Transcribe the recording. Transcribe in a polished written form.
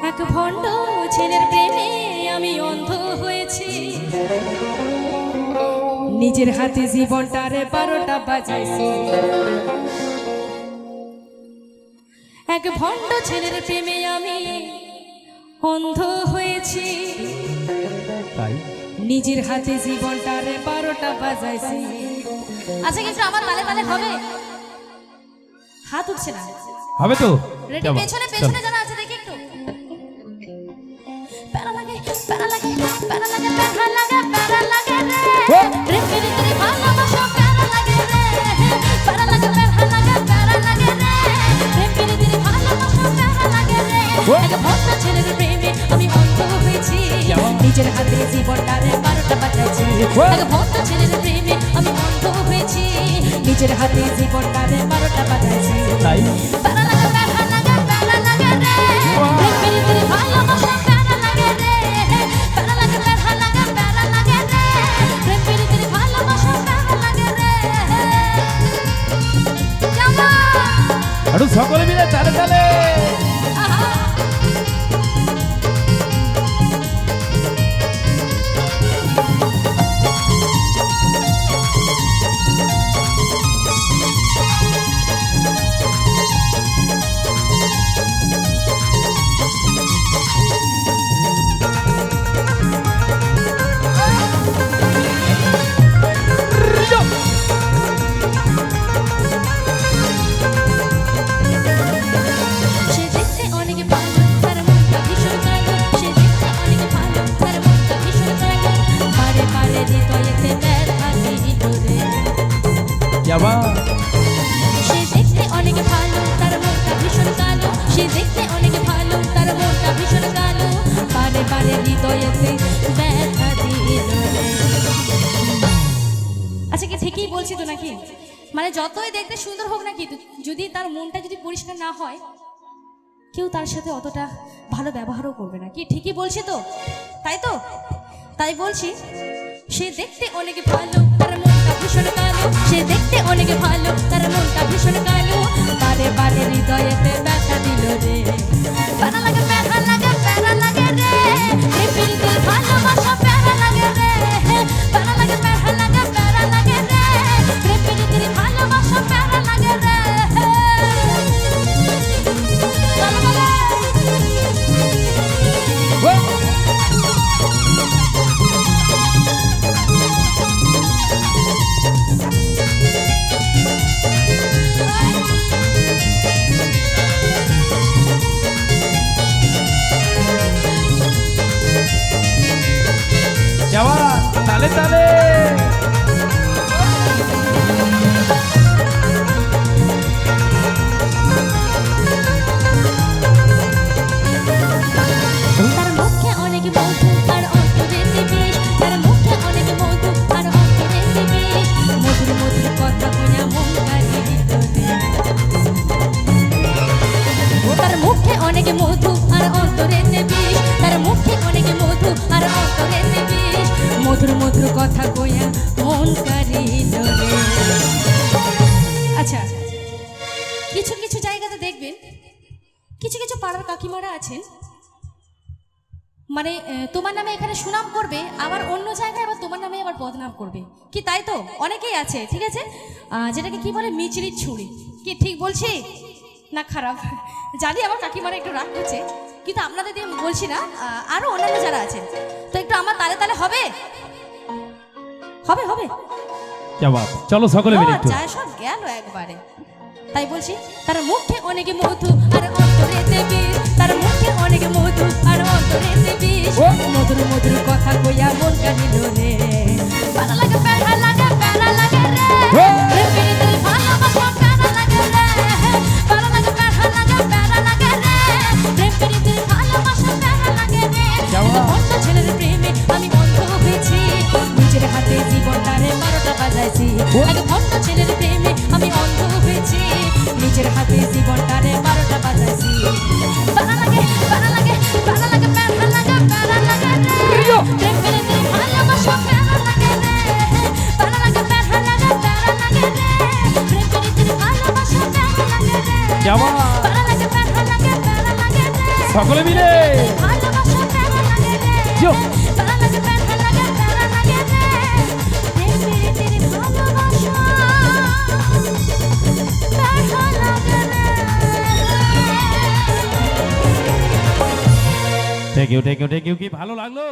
এক ভণ্ড ছেলের প্রেমে আমি অন্ধ হয়েছি, নিজের হাতে জীবনটারে 12টা বাজাইছি। এক ভণ্ড ছেলের প্রেমে আমি অন্ধ হয়েছি, তাই নিজের হাতে জীবনটারে 12টা বাজাইছি। আচ্ছা কিন্তু আমার তালে তালে হবে? হাত উঠছে না, হবে তো? রেডি? পেছনে পেছনে যারা আছে দেখি একটু। প্যারা লাগে প্যারা লাগে প্যারা লাগে প্যারা লাগে প্যারা লাগে রে, প্রেম করে করে ভালোবাসা প্যারা লাগে রে, প্যারা লাগে প্যারা লাগে প্যারা লাগে রে, প্রেম করে করে ভালোবাসা প্যারা লাগে রে। এক ভক্ত ছেলের প্রেমে আমি অন্ধ হয়েছি, নিজের হাতে জীবনটারে 12টা বাজাইছি। এক ভক্ত ছেলের প্রেমে আমি অন্ধ হয়েছি, নিজের হাতে জীবনটারে 12টা বাজাইছি। তাই প্যারা লাগে প্যারা লাগে প্যারা লাগে রে, প্রেম করে করে ভালোবাসা প্যারা লাগে রে, প্যারা লাগে প্যারা লাগে প্যারা লাগে রে, প্রেম করে করে ভালোবাসা প্যারা লাগে রে। জামা আরো সকলে মিলে তালে তালে। আহা সে দেখতে অনেক ভালো, তার মনটা ভীষণ কালো, সে দেখতে অনেক ভালো, তার মনটা ভীষণ কালো, বারে বারে হৃদয়েতে ব্যথা দিল রে। আচ্ছা কি ঠিকই বলছি তো নাকি? মানে যতই দেখতে সুন্দর হোক না কিন্তু যদি তার মনটা যদি পরিষ্কার না হয়, কেউ তার সাথে অতটা ভালো ব্যবহারও করবে না। কি ঠিকই বলছি তো? তাই তো? তাই বলছি, সে দেখতে অনেক ভালো, তার মনটা ভীষণ কালো, সে দেখতে অনেক ভালো, তার মনটা ভীষণ কালো, বারে বারে হৃদয়েতে ব্যথা দিল রে। প্যারা লাগে প্যারা লাগে প্যারা লাগে রে, প্রেম প্রীতি ভালোবাসা প্যারা লাগে রে, প্যারা লাগে প্যারা লাগে প্যারা লাগে রে, প্রেম প্রীতি ভালোবাসা প্যারা লাগে রে। চলো বলে যাওয়া তালে তালে। তার মুখে অনেক মধু আর অন্তরেতে বিষ, তার মুখে অনেক মধু আর অন্তরেতে বিষ, মধুর মধুর কথা কইয়া মন কাড়িত রে। তার মুখে অনেক মধু আর অন্তরেতে বিষ, তার মুখে অনেক মধু আর অন্তরেতে বিষ, মধুর মধুর কথা কইয়া মন কাড়িত রে। আচ্ছা কিছু কিছু জায়গাতে দেখবেন কিছু কিছু পাড়ার কাকিমারা আছেন, মানে তোমার নামে এখানে সুনাম করবে, আবার অন্য জায়গায় আবার তোমার নামে আবার বদনাম করবে। কি তাই তো? অনেকেই আছে, ঠিক আছে, যেটাকে কি বলে মিচড়ির ছুরি। কি ঠিক বলছি না খারাপ জানি? আমার কাকিমারা একটু রাগ করছে, কিন্তু আপনাদের দিয়ে বলছি না, আরো অন্যান্য যারা আছেন, তো একটু আমার তালে তালে হবে হবে হবে। চলো সকলে মিলে একটু। যায় সব গেল একবারে। তাই বলছি, তার মুখে অনেক মধু আর অন্তরেতে বিষ, তার মুখে অনেক মধু আর অন্তরেতে বিষ, মধুর মধুর কথা কইয়া মন কাড়িল রে। প্যারা লাগে প্যারা লাগে প্যারা লাগে রে, প্রেম প্রীতি ভালোবাসা প্যারা লাগে রে, প্যারা লাগে প্যারা লাগে প্যারা লাগে রে, প্রেম প্রীতি ভালোবাসা প্যারা লাগে রে। ভক্ত ছেলের প্রেমে আমি অন্ধ হয়েছি, নিজের হাতে জীবনটারে 12টা বাজাইছি। এক ভক্ত ছেলের প্রেমে আমি অন্ধ হয়েছি, নিজের হাতে জীবনটারে 12টা বাজাইছি। প্যারা লাগে প্যারা লাগে প্যারা লাগে প্যারা লাগে প্যারা লাগে রে, প্রেম প্রীতি ভালোবাসা সকলে মিলে ভালোবাসা প্যারা লাগে রে জিও। প্যারা লাগে প্যারা লাগে প্যারা লাগে রে প্রেম প্রীতির ভালোবাসা প্যারা লাগে রে থ্যাংক ইউ কি ভালো লাগলো।